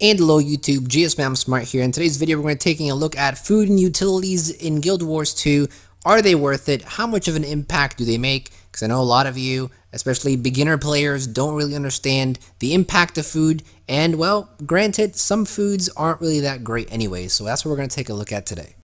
And hello YouTube, GSmaniamsmart here. In today's video we're going to be taking a look at food and utilities in Guild Wars 2. Are they worth it? How much of an impact do they make? Because I know a lot of you, especially beginner players, don't really understand the impact of food. And well, granted, some foods aren't really that great anyway, so that's what we're going to take a look at today.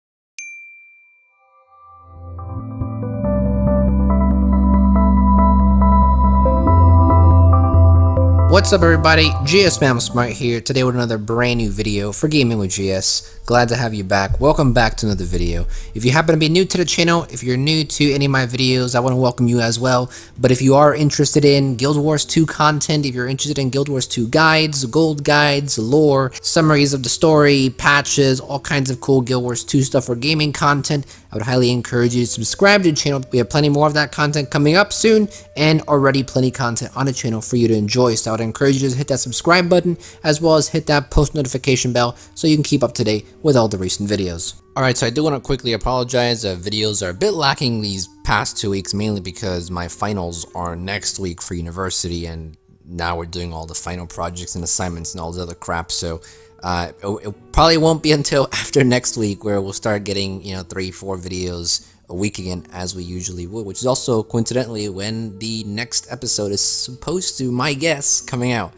What's up everybody, GSmaniamsmart here, today with another brand new video for Gaming with GS. Glad to have you back. Welcome back to another video. If you happen to be new to the channel, if you're new to any of my videos, I want to welcome you as well. But if you are interested in Guild Wars 2 content, if you're interested in Guild Wars 2 guides, gold guides, lore, summaries of the story, patches, all kinds of cool Guild Wars 2 stuff for gaming content, I would highly encourage you to subscribe to the channel. We have plenty more of that content coming up soon, and already plenty of content on the channel for you to enjoy. So I would encourage you to hit that subscribe button, as well as hit that post notification bell so you can keep up to date with all the recent videos. Alright, so I do want to quickly apologize. Videos are a bit lacking these past 2 weeks, mainly because my finals are next week for university, and now we're doing all the final projects and assignments and all the other crap, so it probably won't be until after next week where we'll start getting, 3-4 videos a week again, as we usually would, which is also coincidentally when the next episode is supposed to, my guess, coming out.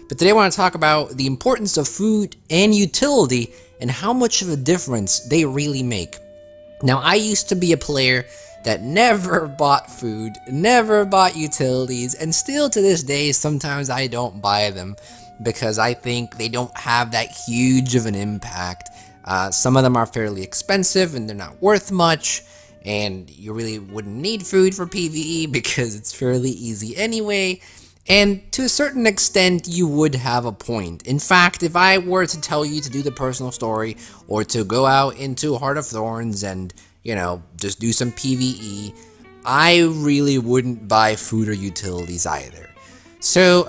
But today I want to talk about the importance of food and utility and how much of a difference they really make. Now, I used to be a player that never bought food, never bought utilities, and still to this day, sometimes I don't buy them because I think they don't have that huge of an impact. Some of them are fairly expensive and they're not worth much, and you really wouldn't need food for PvE because it's fairly easy anyway. And to a certain extent, you would have a point. In fact, if I were to tell you to do the personal story, or to go out into Heart of Thorns and, just do some PvE, I really wouldn't buy food or utilities either. So,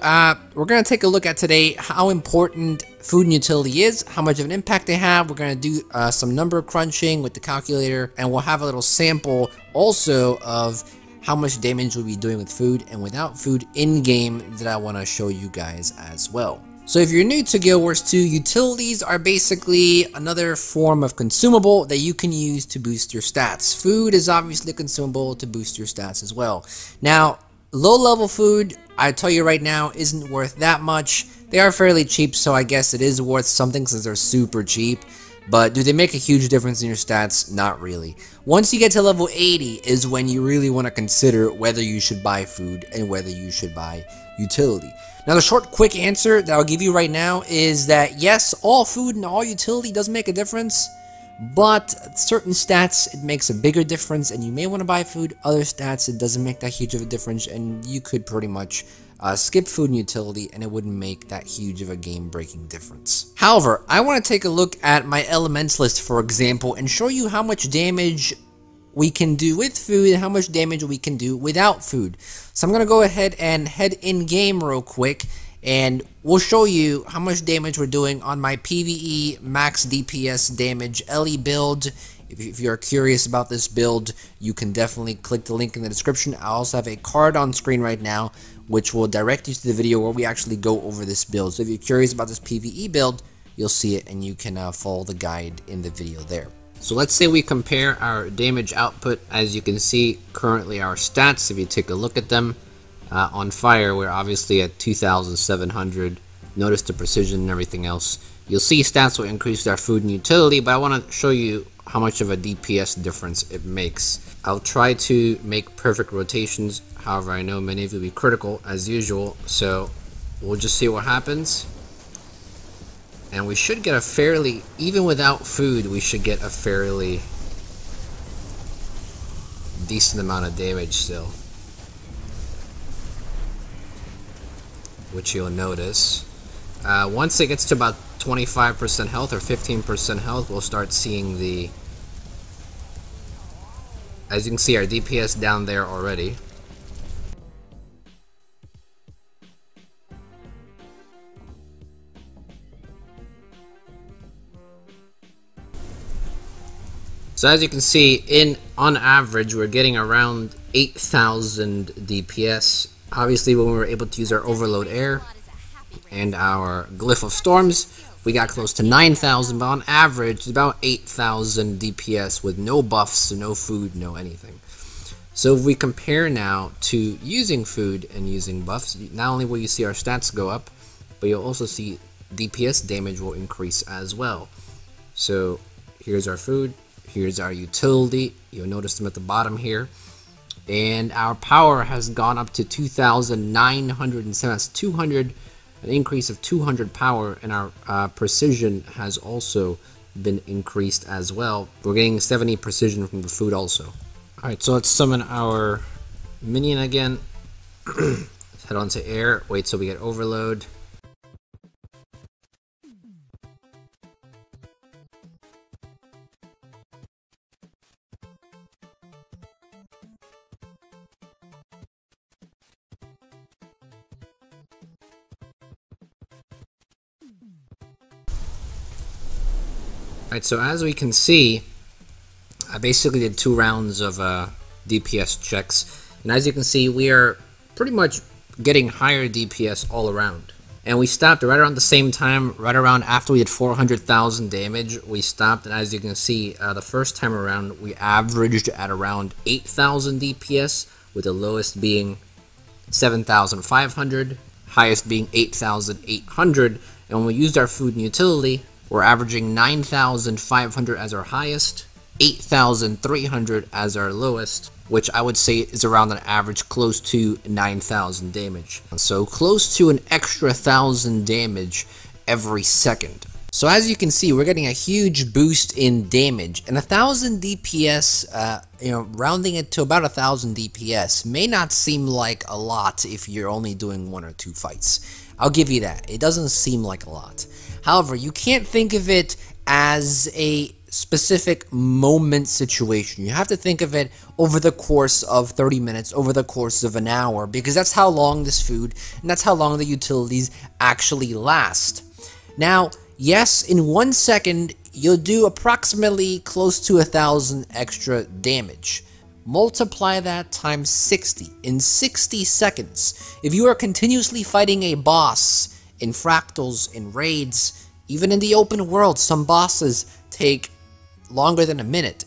we're going to take a look at today how important food and utility is, how much of an impact they have. We're going to do some number crunching with the calculator, and we'll have a little sample also of how much damage we'll be doing with food and without food in-game that I want to show you guys as well. So if you're new to Guild Wars 2, utilities are basically another form of consumable that you can use to boost your stats. Food is obviously consumable to boost your stats as well. Now, low-level food, I tell you right now, isn't worth that much. They are fairly cheap, so I guess it is worth something since they're super cheap. But do they make a huge difference in your stats? Not really. Once you get to level 80 is when you really want to consider whether you should buy food and whether you should buy utility. Now the short quick answer that I'll give you right now is that yes, all food and all utility does make a difference, but certain stats it makes a bigger difference and you may want to buy food. Other stats it doesn't make that huge of a difference and you could pretty much skip food and utility and it wouldn't make that huge of a game-breaking difference. However, I want to take a look at my Elementalist, for example, and show you how much damage we can do with food and how much damage we can do without food. So I'm going to go ahead and head in-game real quick and we'll show you how much damage we're doing on my PVE max DPS damage LE build. If you're curious about this build, you can definitely click the link in the description. I also have a card on screen right now which will direct you to the video where we actually go over this build. So if you're curious about this PvE build, you'll see it and you can follow the guide in the video there. So let's say we compare our damage output. As you can see, currently our stats, if you take a look at them, on fire we're obviously at 2,700. Notice the precision and everything else. You'll see stats will increase with our food and utility, but I want to show you how much of a DPS difference it makes. I'll try to make perfect rotations, however I know many of you will be critical as usual, so we'll just see what happens. And we should get a fairly, even without food, we should get a fairly decent amount of damage still, which you'll notice. Once it gets to about 25% health or 15% health, we'll start seeing the, as you can see, our DPS down there already. So as you can see, on average, we're getting around 8,000 DPS. Obviously, when we were able to use our overload air and our Glyph of Storms, we got close to 9,000, but on average, it's about 8,000 DPS with no buffs, no food, no anything. So if we compare now to using food and using buffs, not only will you see our stats go up, but you'll also see DPS damage will increase as well. So here's our food, here's our utility, you'll notice them at the bottom here, and our power has gone up to 2,907, that's 200, an increase of 200 power, and our precision has also been increased as well. We're getting 70 precision from the food also. Alright, so let's summon our minion again. Let's head on to air, wait till we get overload. Alright, so as we can see, I basically did 2 rounds of DPS checks, and as you can see, we are pretty much getting higher DPS all around. And we stopped right around the same time, right around after we did 400,000 damage, we stopped, and as you can see, the first time around, we averaged at around 8,000 DPS, with the lowest being 7,500, highest being 8,800, and when we used our food and utility, we're averaging 9,500 as our highest, 8,300 as our lowest, which I would say is around an average close to 9,000 damage. So close to an extra 1,000 damage every second. So as you can see, we're getting a huge boost in damage, and 1,000 DPS, rounding it to about 1,000 DPS may not seem like a lot if you're only doing 1 or 2 fights. I'll give you that. It doesn't seem like a lot. However, you can't think of it as a specific moment situation. You have to think of it over the course of 30 minutes, over the course of an hour, because that's how long this food and that's how long the utilities actually last. Now, yes, in 1 second, you'll do approximately close to 1,000 extra damage. Multiply that times 60. In 60 seconds, if you are continuously fighting a boss in fractals, in raids, even in the open world, some bosses take longer than a minute.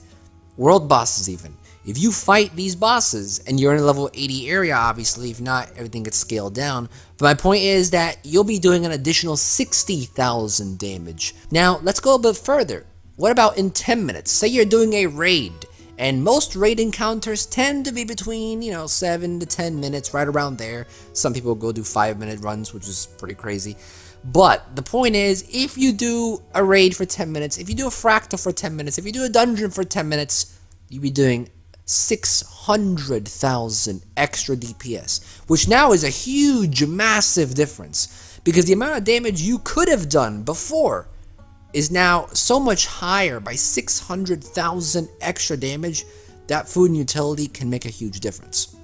World bosses even. If you fight these bosses, and you're in a level 80 area, obviously, if not, everything gets scaled down. But my point is that you'll be doing an additional 60,000 damage. Now, let's go a bit further. What about in 10 minutes? Say you're doing a raid, and most raid encounters tend to be between, 7 to 10 minutes, right around there. Some people go do 5-minute runs, which is pretty crazy. But the point is, if you do a raid for 10 minutes, if you do a fractal for 10 minutes, if you do a dungeon for 10 minutes, you'll be doing 600,000 extra DPS, which now is a huge, massive difference, because the amount of damage you could have done before is now so much higher. By 600,000 extra damage, that food and utility can make a huge difference.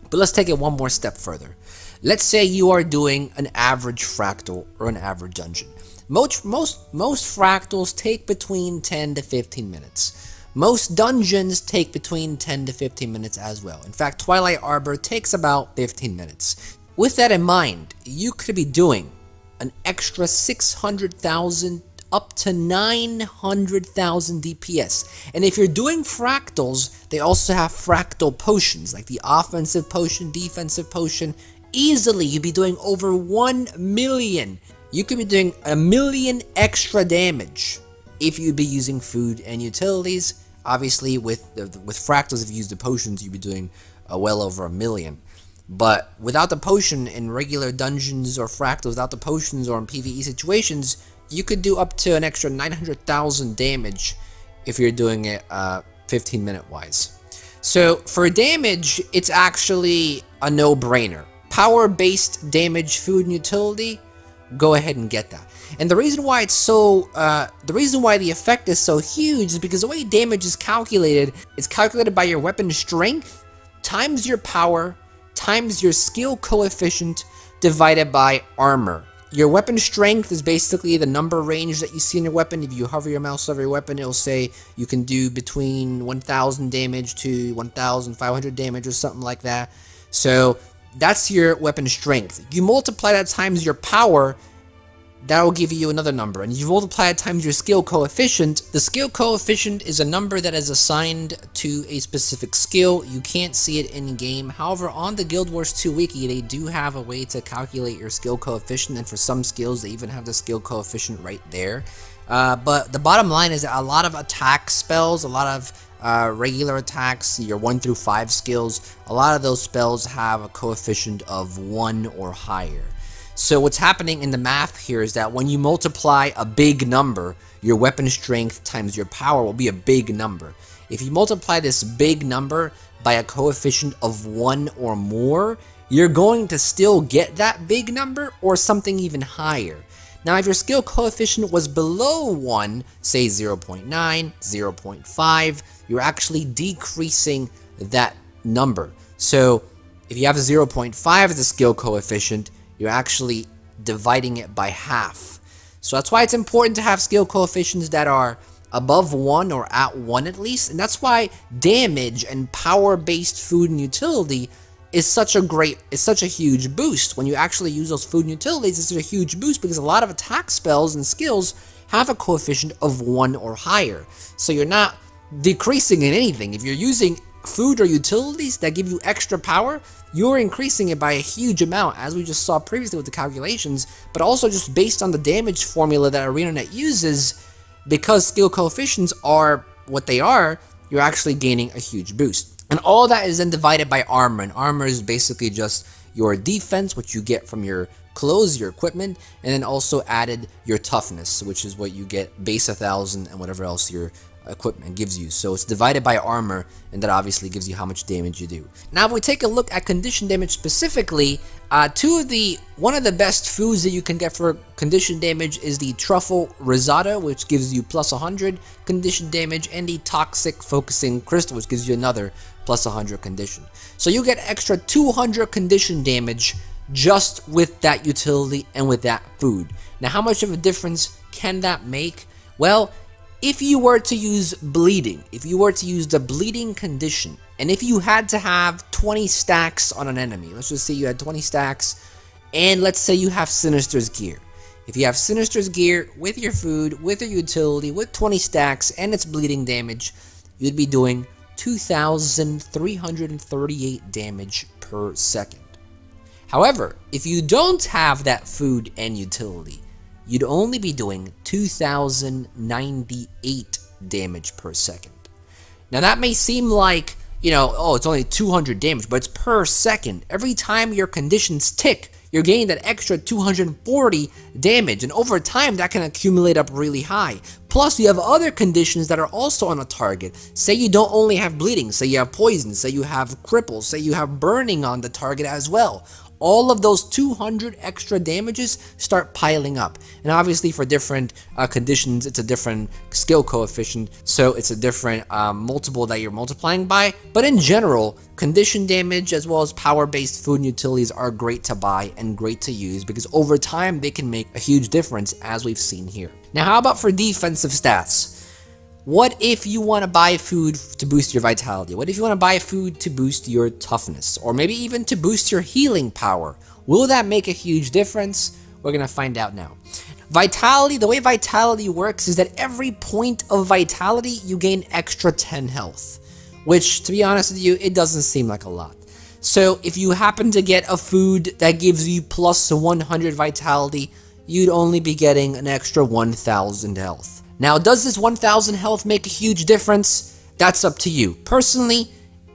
But let's take it one more step further. Let's say you are doing an average fractal or an average dungeon. Most fractals take between 10 to 15 minutes. Most dungeons take between 10 to 15 minutes as well. In fact, Twilight Arbor takes about 15 minutes. With that in mind, you could be doing an extra 600,000 up to 900,000 DPS. And if you're doing fractals, they also have fractal potions, like the offensive potion, defensive potion. Easily, you'd be doing over 1 million. You could be doing 1 million extra damage if you'd be using food and utilities. Obviously, with fractals, if you use the potions, you'd be doing well over 1 million. But without the potion in regular dungeons or fractals, without the potions or in PvE situations, you could do up to an extra 900,000 damage if you're doing it 15-minute wise. So for damage, it's actually a no-brainer. Power-based damage, food, and utility, go ahead and get that. And the reason why it's so, the reason why the effect is so huge is because the way damage is calculated, it's calculated by your weapon strength times your power times your skill coefficient divided by armor. Your weapon strength is basically the number range that you see in your weapon. If you hover your mouse over your weapon, it'll say you can do between 1,000 damage to 1,500 damage or something like that. So that's your weapon strength. You multiply that times your power, that will give you another number, and you multiply it times your skill coefficient. The skill coefficient is a number that is assigned to a specific skill. You can't see it in game. However, on the Guild Wars 2 wiki, they do have a way to calculate your skill coefficient, and for some skills, they even have the skill coefficient right there. But the bottom line is that a lot of attack spells, a lot of regular attacks, your 1 through 5 skills, a lot of those spells have a coefficient of 1 or higher. So what's happening in the math here is that when you multiply a big number, your weapon strength times your power will be a big number. If you multiply this big number by a coefficient of 1 or more, you're going to still get that big number or something even higher. Now, if your skill coefficient was below 1, say 0.9, 0.5, you're actually decreasing that number. So if you have a 0.5 as a skill coefficient, you're actually dividing it by half. So that's why it's important to have skill coefficients that are above 1 or at 1 at least. And that's why damage and power-based food and utility is such a huge boost. When you actually use those food and utilities, it's a huge boost because a lot of attack spells and skills have a coefficient of 1 or higher. So you're not decreasing in anything. If you're using food or utilities that give you extra power, you're increasing it by a huge amount, as we just saw previously with the calculations, but also just based on the damage formula that ArenaNet uses, because skill coefficients are what they are, you're actually gaining a huge boost. And all that is then divided by armor, and armor is basically just your defense, which you get from your clothes, your equipment, and then also added your toughness, which is what you get base 1000 and whatever else your equipment gives you. So it's divided by armor, and that obviously gives you how much damage you do. Now, if we take a look at condition damage specifically, one of the best foods that you can get for condition damage is the truffle risotto, which gives you plus 100 condition damage, and the toxic focusing crystal, which gives you another plus 100 condition. So you get extra 200 condition damage just with that utility and with that food. Now, how much of a difference can that make? Well, if you were to use bleeding, if you were to use the bleeding condition, and if you had to have 20 stacks on an enemy, let's just say you had 20 stacks, and let's say you have Sinister's gear. If you have Sinister's gear with your food, with your utility, with 20 stacks, and its bleeding damage, you'd be doing 2,338 damage per second. However, if you don't have that food and utility, you'd only be doing 2,098 damage per second. Now that may seem like, you know, oh, it's only 200 damage, but it's per second. Every time your conditions tick, you're gaining that extra 240 damage, and over time that can accumulate up really high. Plus, you have other conditions that are also on a target. Say you don't only have bleeding, say you have poison, say you have cripples, say you have burning on the target as well. All of those 200 extra damages start piling up. And obviously for different conditions, it's a different skill coefficient, so it's a different multiple that you're multiplying by. But in general, condition damage as well as power-based food and utilities are great to buy and great to use because over time they can make a huge difference, as we've seen here. Now, how about for defensive stats? What if you want to buy food to boost your vitality? What if you want to buy food to boost your toughness? Or maybe even to boost your healing power? Will that make a huge difference? We're going to find out now. Vitality, the way vitality works is that every point of vitality, you gain extra 10 health. Which, to be honest with you, it doesn't seem like a lot. So if you happen to get a food that gives you plus 100 vitality, you'd only be getting an extra 1,000 health. Now, does this 1,000 health make a huge difference? That's up to you. Personally,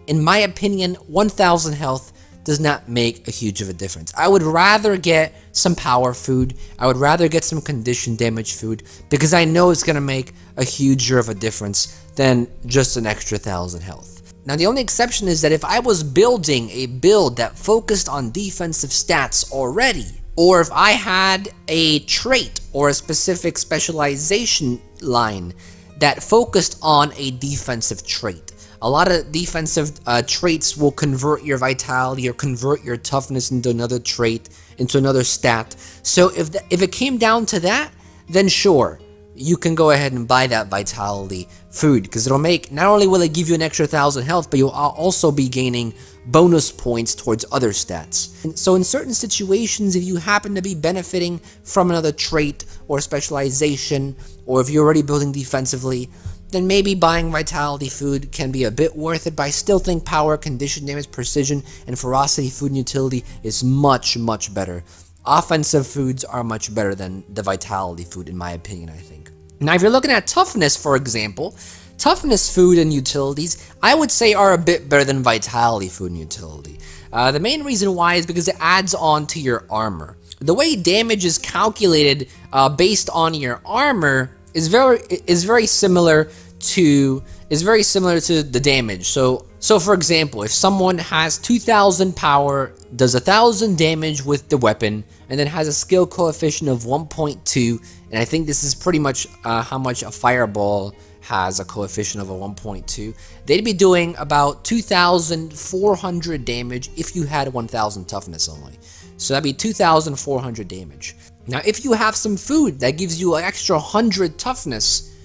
in my opinion, 1,000 health does not make a huge of a difference. I would rather get some power food. I would rather get some condition damage food because I know it's going to make a huger of a difference than just an extra 1,000 health. Now, the only exception is that if I was building a build that focused on defensive stats already, or if I had a trait or a specific specialization line that focused on a defensive trait. A lot of defensive traits will convert your vitality or convert your toughness into another trait, into another stat. So if it came down to that, then sure, you can go ahead and buy that vitality food, because it'll make, not only will it give you an extra 1,000 health, but you'll also be gaining bonus points towards other stats. And so in certain situations, if you happen to be benefiting from another trait or specialization, or if you're already building defensively, then maybe buying vitality food can be a bit worth it. But I still think power, condition damage, precision, and ferocity food and utility is much, much better. Offensive foods are much better than the vitality food, in my opinion, I think. Now, if you're looking at toughness, for example, toughness food and utilities, I would say, are a bit better than vitality food and utility. The main reason why is because it adds on to your armor. The way damage is calculated based on your armor is very similar to the damage. So for example, if someone has 2,000 power, does 1,000 damage with the weapon, and then has a skill coefficient of 1.2, and I think this is pretty much how much a fireball has, a coefficient of a 1.2, they'd be doing about 2,400 damage if you had 1,000 toughness only. So that'd be 2,400 damage. Now, if you have some food that gives you an extra 100 toughness,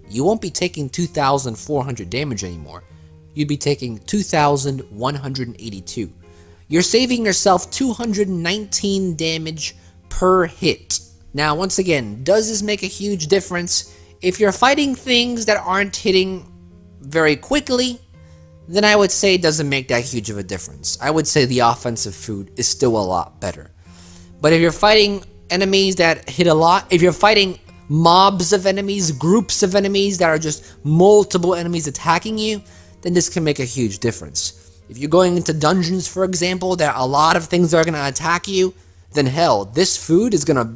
you won't be taking 2,400 damage anymore. You'd be taking 2,182. You're saving yourself 219 damage per hit. Now, once again, does this make a huge difference? If you're fighting things that aren't hitting very quickly, then I would say it doesn't make that huge of a difference. I would say the offensive food is still a lot better. But if you're fighting enemies that hit a lot, if you're fighting mobs of enemies, groups of enemies that are just multiple enemies attacking you, then this can make a huge difference. If you're going into dungeons, for example, that a lot of things are going to attack you, then hell, this food is going to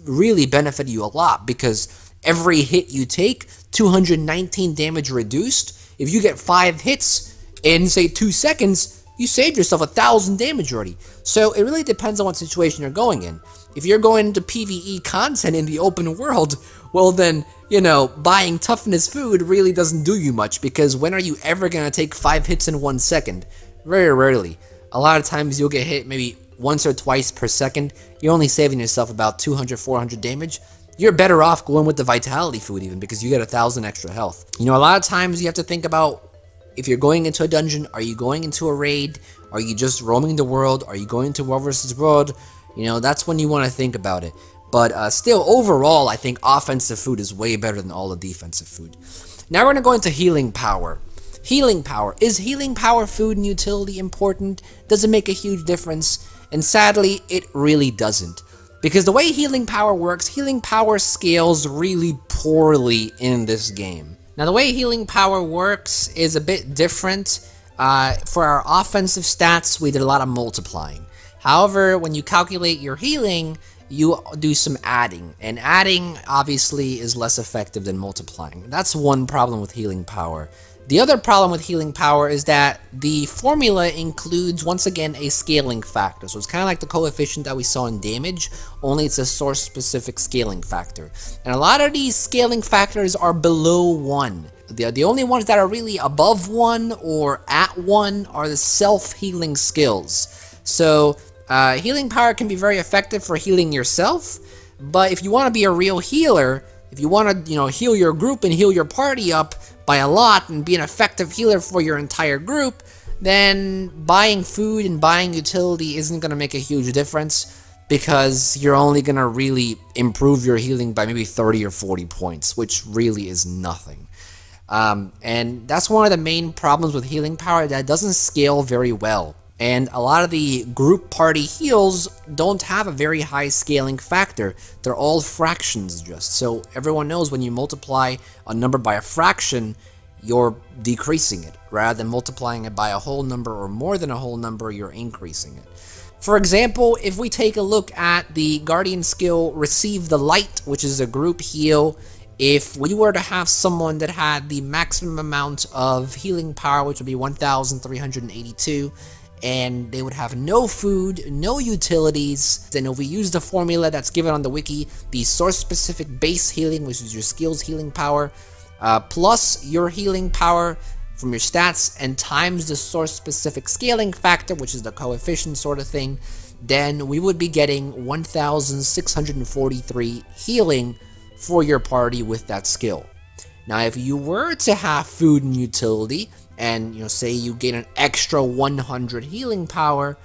really benefit you a lot, because every hit you take, 219 damage reduced. If you get 5 hits in, say, 2 seconds, you saved yourself 1,000 damage already. So it really depends on what situation you're going in. If you're going into PvE content in the open world, well then, you know, buying toughness food really doesn't do you much, because when are you ever going to take 5 hits in 1 second? Very rarely. A lot of times you'll get hit maybe once or twice per second. You're only saving yourself about 200, 400 damage. You're better off going with the vitality food even, because you get 1,000 extra health. You know, a lot of times you have to think about, if you're going into a dungeon, are you going into a raid? Are you just roaming the world? Are you going to world versus world? You know, that's when you want to think about it. But still, overall, I think offensive food is way better than all the defensive food. Now we're going to go into healing power. Healing power. Is healing power food and utility important? Does it make a huge difference? And sadly, it really doesn't. Because the way healing power works, healing power scales really poorly in this game. Now, the way healing power works is a bit different. For our offensive stats, we did a lot of multiplying. However, when you calculate your healing, you do some adding. And adding, obviously, is less effective than multiplying. That's one problem with healing power. The other problem with healing power is that the formula includes, once again, a scaling factor. So it's kind of like the coefficient that we saw in damage, only it's a source-specific scaling factor. And a lot of these scaling factors are below 1. The only ones that are really above 1 or at 1 are the self-healing skills. So healing power can be very effective for healing yourself, but if you want to be a real healer, if you want to, you know, heal your group and heal your party up by a lot and be an effective healer for your entire group, then buying food and buying utility isn't going to make a huge difference, because you're only going to really improve your healing by maybe 30 or 40 points, which really is nothing. And that's one of the main problems with healing power, that it doesn't scale very well. And a lot of the group party heals don't have a very high scaling factor. They're all fractions just. So everyone knows when you multiply a number by a fraction, you're decreasing it. Rather than multiplying it by a whole number or more than a whole number, you're increasing it. For example, if we take a look at the Guardian skill, Receive the Light, which is a group heal, if we were to have someone that had the maximum amount of healing power, which would be 1,382, and they would have no food, no utilities, then if we use the formula that's given on the wiki, the source-specific base healing, which is your skills healing power, plus your healing power from your stats, and times the source-specific scaling factor, which is the coefficient sort of thing, then we would be getting 1,643 healing for your party with that skill. Now, if you were to have food and utility, and say you gain an extra 100 healing power,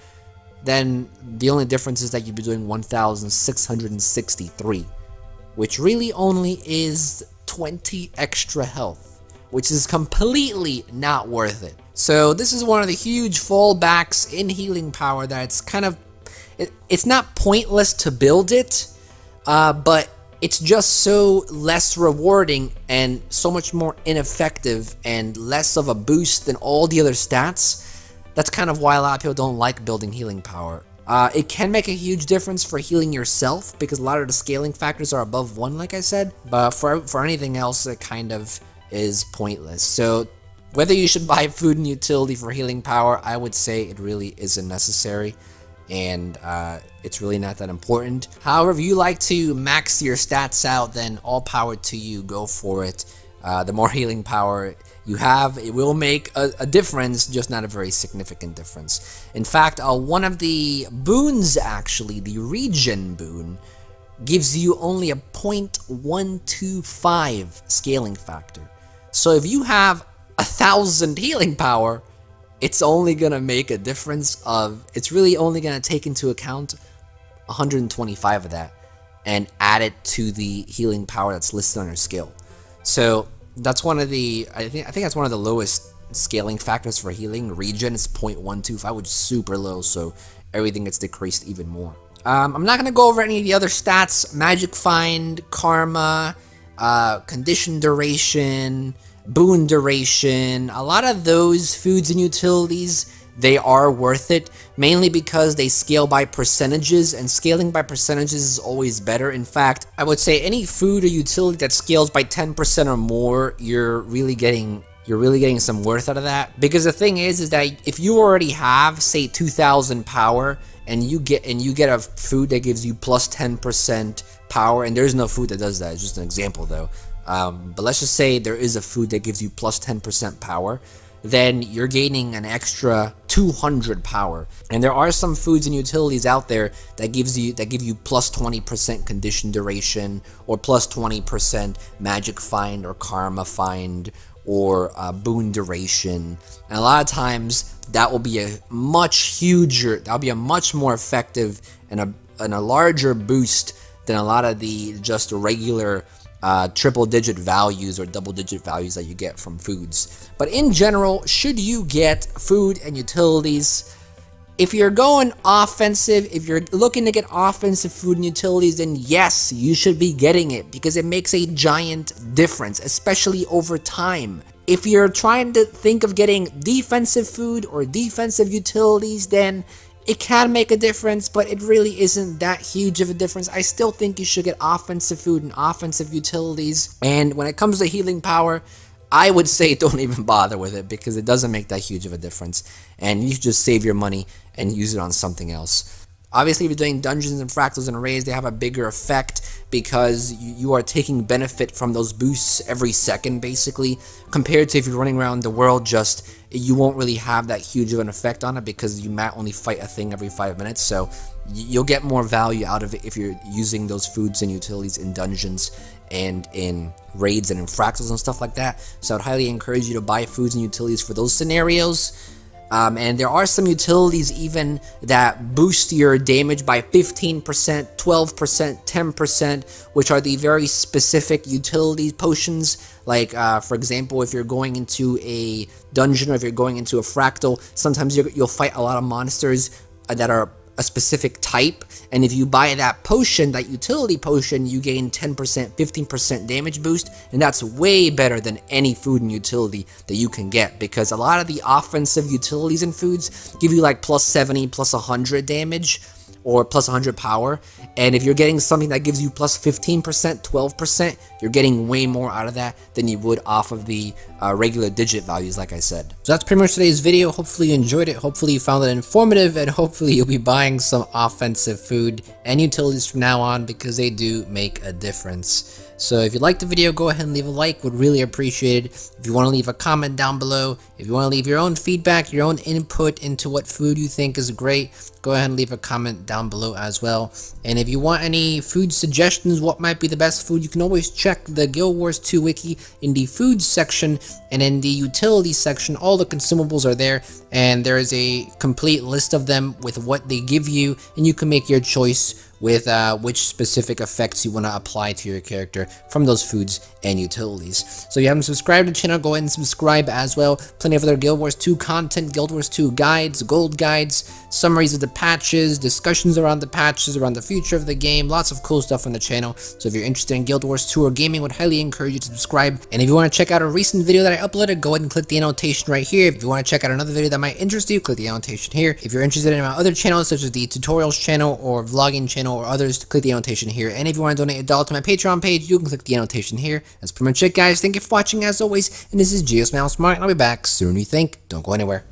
then the only difference is that you'd be doing 1,663, which really only is 20 extra health, which is completely not worth it. So this is one of the huge fallbacks in healing power that it's kind of, it's not pointless to build it, but it's just so less rewarding and so much more ineffective and less of a boost than all the other stats. That's kind of why a lot of people don't like building healing power. It can make a huge difference for healing yourself because a lot of the scaling factors are above 1, like I said, but for anything else, it kind of is pointless. So whether you should buy food and utility for healing power, I would say it really isn't necessary, and it's really not that important. However, if you like to max your stats out, then all power to you, go for it. The more healing power you have, it will make a difference, just not a very significant difference. In fact, one of the boons, actually, the regen boon, gives you only a 0.125 scaling factor. So if you have 1,000 healing power, it's only gonna make a difference of, it's really only gonna take into account 125 of that and add it to the healing power that's listed on your skill. So that's one of the, I think that's one of the lowest scaling factors for healing. Regen is 0.125, which is super low, so everything gets decreased even more. I'm not gonna go over any of the other stats: magic find, karma, condition duration, boon duration. A lot of those foods and utilities, they are worth it, mainly because they scale by percentages, and scaling by percentages is always better. In fact, I would say any food or utility that scales by 10% or more, you're really getting some worth out of that. Because the thing is that if you already have, say, 2,000 power, and you get a food that gives you plus 10% power, and there's no food that does that, it's just an example though. But let's just say there is a food that gives you plus 10% power, then you're gaining an extra 200 power. And there are some foods and utilities out there that give you plus 20% condition duration, or plus 20% magic find or karma find, or boon duration. And a lot of times that will be a much more effective and a larger boost than a lot of the just regular triple digit values or double digit values that you get from foods. But in general, should you get food and utilities? If you're going offensive, if you're looking to get offensive food and utilities, then yes, you should be getting it because it makes a giant difference, especially over time. If you're trying to think of getting defensive food or defensive utilities, then it can make a difference, but it really isn't that huge of a difference. I still think you should get offensive food and offensive utilities. And when it comes to healing power, I would say don't even bother with it because it doesn't make that huge of a difference. And you should just save your money and use it on something else. Obviously, if you're doing dungeons and fractals and arrays, they have a bigger effect because you are taking benefit from those boosts every second, basically, compared to if you're running around the world, you won't really have that huge of an effect on it because you might only fight a thing every 5 minutes, so you'll get more value out of it if you're using those foods and utilities in dungeons and in raids and in fractals and stuff like that. So I'd highly encourage you to buy foods and utilities for those scenarios. And there are some utilities even that boost your damage by 15%, 12%, 10%, which are the very specific utility potions. Like, for example, if you're going into a dungeon or if you're going into a fractal, sometimes you'll fight a lot of monsters that are a specific type, and if you buy that potion, that utility potion, you gain 10%, 15% damage boost, and that's way better than any food and utility that you can get, because a lot of the offensive utilities and foods give you like plus 70, plus 100 damage, or plus 100 power, and if you're getting something that gives you plus 15%, 12%, you're getting way more out of that than you would off of the regular digit values, like I said. So that's pretty much today's video. Hopefully you enjoyed it, hopefully you found it informative, and hopefully you'll be buying some offensive food and utilities from now on because they do make a difference. So if you liked the video, go ahead and leave a like, would really appreciate it. If you want to leave a comment down below, if you want to leave your own feedback, your own input into what food you think is great, go ahead and leave a comment down below as well. And if you want any food suggestions, what might be the best food, you can always check the Guild Wars 2 wiki in the food section, and in the utilities section, all the consumables are there, and there is a complete list of them with what they give you, and you can make your choice with which specific effects you want to apply to your character from those foods and utilities. So if you haven't subscribed to the channel, go ahead and subscribe as well. Plenty of other Guild Wars 2 content, Guild Wars 2 guides, gold guides, summaries of the patches, discussions around the patches, around the future of the game, lots of cool stuff on the channel. So if you're interested in Guild Wars 2 or gaming, would highly encourage you to subscribe. And if you want to check out a recent video that I uploaded, go ahead and click the annotation right here. If you want to check out another video that might interest you, click the annotation here. If you're interested in my other channels, such as the tutorials channel or vlogging channel or others, click the annotation here. And if you want to donate $1 to my Patreon page, you can click the annotation here. That's pretty much it, guys. Thank you for watching as always, and this is GSmaniamsmart, and I'll be back sooner than you think. Don't go anywhere.